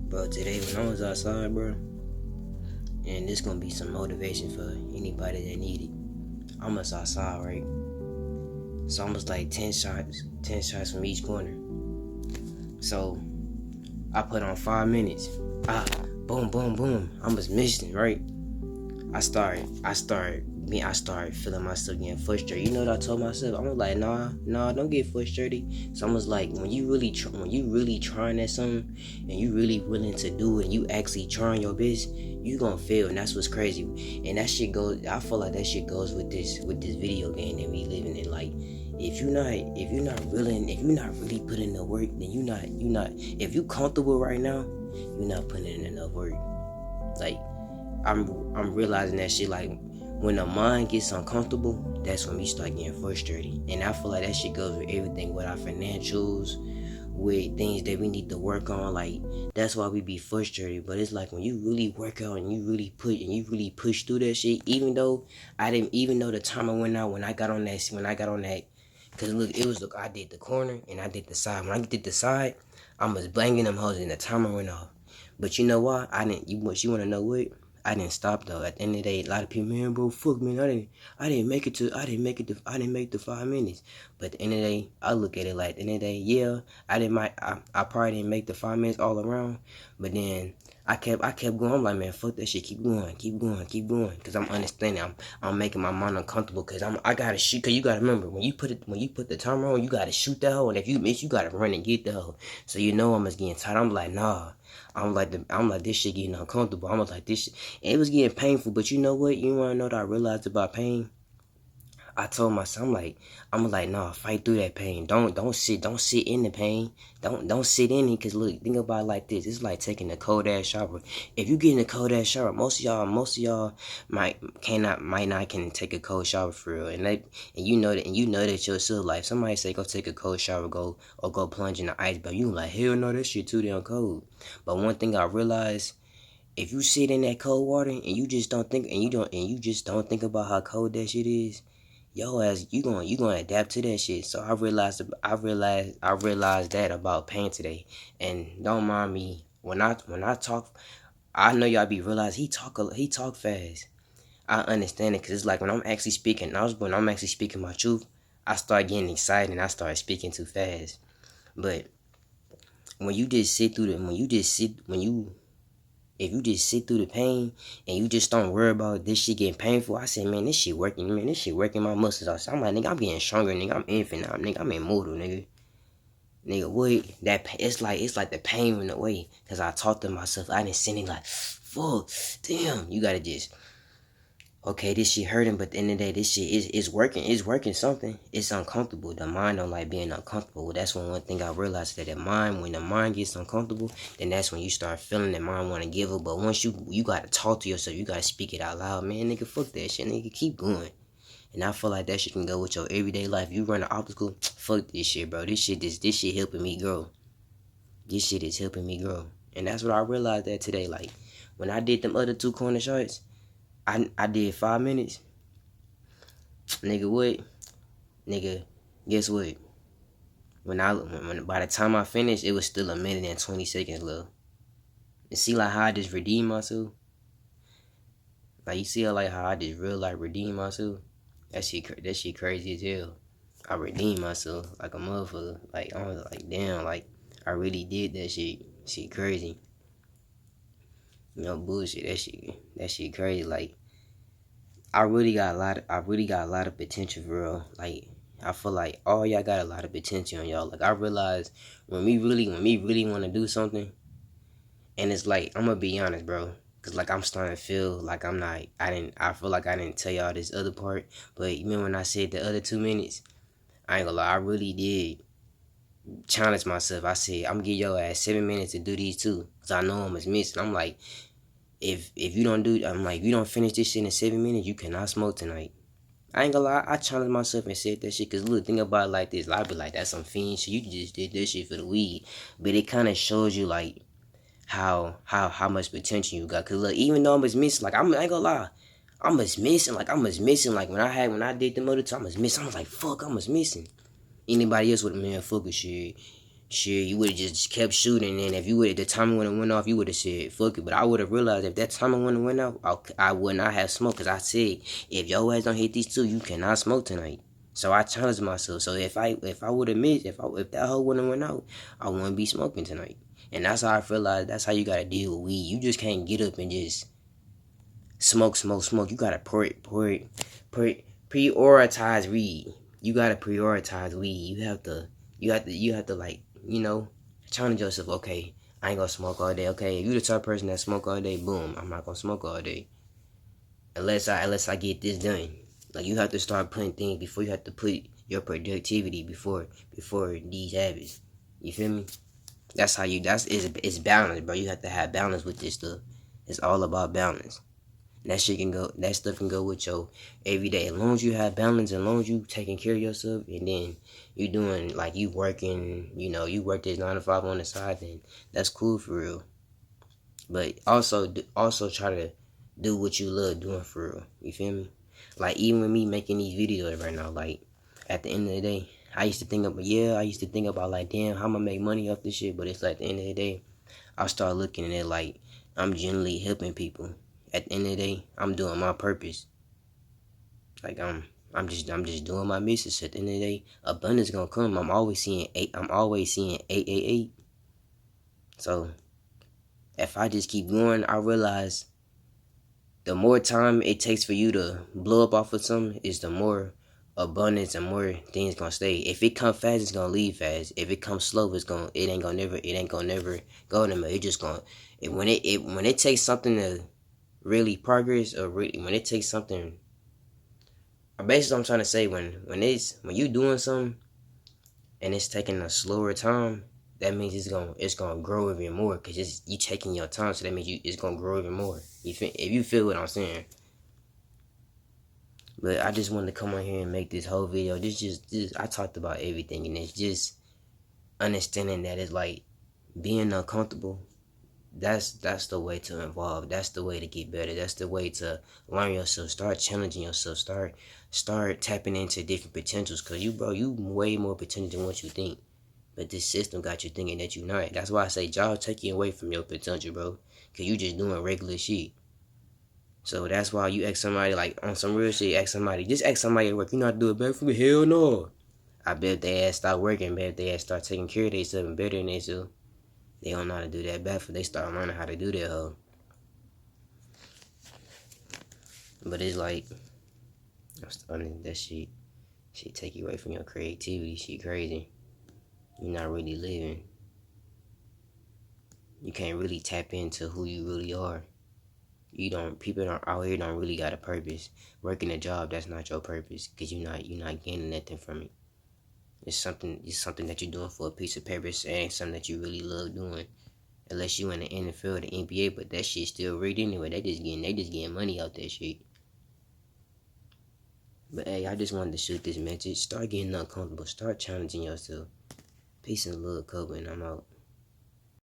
Bro, today when I was outside, bro, and this gonna be some motivation for anybody that need it. I was outside, right? So I was like 10 shots from each corner. So I put on 5 minutes. Boom, boom, boom. I was missing, right? I started feeling myself getting frustrated. You know what I told myself? I was like, nah, don't get frustrated. So I was like, when you really trying at something and you really willing to do it, and you actually trying your best, you gonna fail, and that's what's crazy. And that shit goes. I feel like that shit goes with this video game that we living in. Like, if you're not really putting the work, then you're not. If you comfortable right now, you're not putting in enough work. Like, I'm realizing that shit. Like, when the mind gets uncomfortable, that's when we start getting frustrated. And I feel like that shit goes with everything, with our financials, with things that we need to work on. Like, that's why we be frustrated. But it's like when you really work out and you really push through that shit. Even though the timer went out when I got on that. Cause look, I did the corner and I did the side. When I did the side, I was banging them hoes and the timer went off. But you know what? You wanna know what? I didn't stop though. At the end of the day, a lot of people, man, bro, fuck, man, I didn't make the 5 minutes. But at the end of the day, I look at it like, at the end of the day, yeah, I probably didn't make the 5 minutes all around. But then I kept going. I'm like, man, fuck that shit. Keep going. Cause I'm understanding. I'm making my mind uncomfortable. Cause I gotta shoot. Cause you gotta remember, when you put the timer on, you gotta shoot the hoe. And if you miss, you gotta run and get the hoe. So you know I'm just getting tired. I'm like, nah. I'm like, this shit getting uncomfortable. I'm like, this shit. And it was getting painful. But you know what? You wanna know what I realized about pain? I told myself, I'm like, nah, fight through that pain. Don't sit in the pain. Don't sit in it. Cause look, think about it like this. It's like taking a cold ass shower. If you get in a cold ass shower, most of y'all might not can take a cold shower for real. And you know that yourself. Like, somebody say go take a cold shower, go plunge in the ice bath. You like, hell no, that shit too damn cold. But one thing I realized, if you sit in that cold water and you just don't think about how cold that shit is, yo ass, you gonna adapt to that shit. So I realized that about pain today. And don't mind me when I talk. I know y'all be realizing he talk fast. I understand it, cause it's like when I'm actually speaking my truth, I start getting excited and I start speaking too fast. But when you just sit through if you just sit through the pain and you just don't worry about this shit getting painful, I say, man, this shit working my muscles out. So I'm like, nigga, I'm getting stronger, nigga. I'm infinite, nigga. I'm immortal, nigga. Nigga, what? It's like the pain went away. Cause I talked to myself. I didn't sit it like, fuck, damn. You gotta just, okay, this shit hurting, but at the end of the day, this shit is working. It's working something. It's uncomfortable. The mind don't like being uncomfortable. That's one thing I realized, that when the mind gets uncomfortable, then that's when you start feeling the mind want to give up. But once you gotta talk to yourself, you gotta speak it out loud, man. Nigga, fuck that shit. Nigga, keep going. And I feel like that shit can go with your everyday life. You run an obstacle, fuck this shit, bro. This shit helping me grow. This shit is helping me grow. And that's what I realized that today. Like, when I did them other 2 corner shots, I did 5 minutes. Nigga, what? Nigga, guess what? When by the time I finished, it was still 1 minute and 20 seconds left. You see, like, how I just redeemed myself? Like, you see how I just real redeemed myself? That shit crazy as hell. I redeemed myself like a motherfucker. Like, I was like, damn, like, I really did that shit. Shit crazy. No bullshit. That shit crazy. Like, I really got a lot of potential, for real. Like, I feel like all y'all got a lot of potential in y'all. Like, I realize when me really want to do something, and it's like, I'm gonna be honest, bro. Cause like, I'm starting to feel like I feel like I didn't tell y'all this other part. But you remember when I said the other 2 minutes? I ain't gonna lie, I really did challenge myself. I said, I'm gonna give your ass 7 minutes to do these 2. Cause I know I'm missing. I'm like, if you don't finish this shit in 7 minutes, you cannot smoke tonight. I ain't gonna lie, I challenged myself and said that shit. Cause look, think about it like this. I be like, that's some fiend shit. You just did this shit for the weed. But it kind of shows you like how much potential you got. Cause look, even though I was missing, like, I ain't gonna lie, I was missing. Like, when I did the other two, I was missing. I was like, fuck, I was missing. Anybody else would have, man, fuck a shit. shit, you would have just kept shooting. And if you would, the timer would have went off, you would have said fuck it. But I would have realized if that timer wouldn't went off, I would not have smoked. Cause I said if your ass don't hit these two, you cannot smoke tonight. So I challenged myself. So if I would have missed, if that hoe wouldn't went out, I wouldn't be smoking tonight. And that's how I realized that's how you gotta deal with weed. You just can't get up and just smoke. You gotta prioritize weed. You gotta prioritize weed. You have to like, challenge yourself. Okay, I ain't gonna smoke all day. Okay, if you the type of person that smoke all day, boom, I'm not gonna smoke all day. Unless I get this done. Like you have to start putting things before you have to put your productivity before these habits. You feel me? That's how it's balance, bro. You have to have balance with this stuff. It's all about balance. That stuff can go with your everyday. As long as you have balance, as long as you taking care of yourself, and then you doing like you working, you work this 9 to 5 on the side, then that's cool for real. But also try to do what you love doing for real. You feel me? Like even with me making these videos right now, like at the end of the day, I used to think about like, damn, how I'm gonna make money off this shit. But it's like at the end of the day, I start looking at it like I'm genuinely helping people. At the end of the day, I'm doing my purpose. Like I'm just doing my mission. At the end of the day, abundance gonna come. I'm always seeing 888. So if I just keep going, I realize the more time it takes for you to blow up off of something is the more abundance and more things gonna stay. If it come fast, it's gonna leave fast. If it comes slow, it ain't gonna never go anywhere. It just gonna when it takes something to really progress, or really when it takes something, basically I'm trying to say when you doing something and it's taking a slower time, that means it's gonna grow even more, because you taking your time. So that means it's gonna grow even more. If you feel what I'm saying. But I just wanted to come on here and make this whole video. I talked about everything, and it's just understanding that it's like being uncomfortable. That's the way to evolve. That's the way to get better. That's the way to learn yourself. Start challenging yourself. Start tapping into different potentials. Cause you way more potential than what you think. But this system got you thinking that you're not. That's why I say jobs take you away from your potential, bro. Cause you just doing regular shit. So that's why you ask somebody, like on some real shit, just ask somebody at work, you know how to do it better for me? Hell no. I bet if they ass start working, bet if they ass start taking care of themselves and better than themselves, they don't know how to do that bad for they start learning how to do that hoe. But it's like, that shit take you away from your creativity. Shit crazy. You're not really living. You can't really tap into who you really are. People out here don't really got a purpose. Working a job, that's not your purpose, because you're not gaining nothing from it. It's something that you're doing for a piece of paper. It ain't something that you really love doing, unless you in the NFL or the NBA. But that shit's still rigged anyway. They just getting money out that shit. But hey, I just wanted to shoot this message. Start getting uncomfortable. Start challenging yourself. Peace and love, Kobe, and I'm out.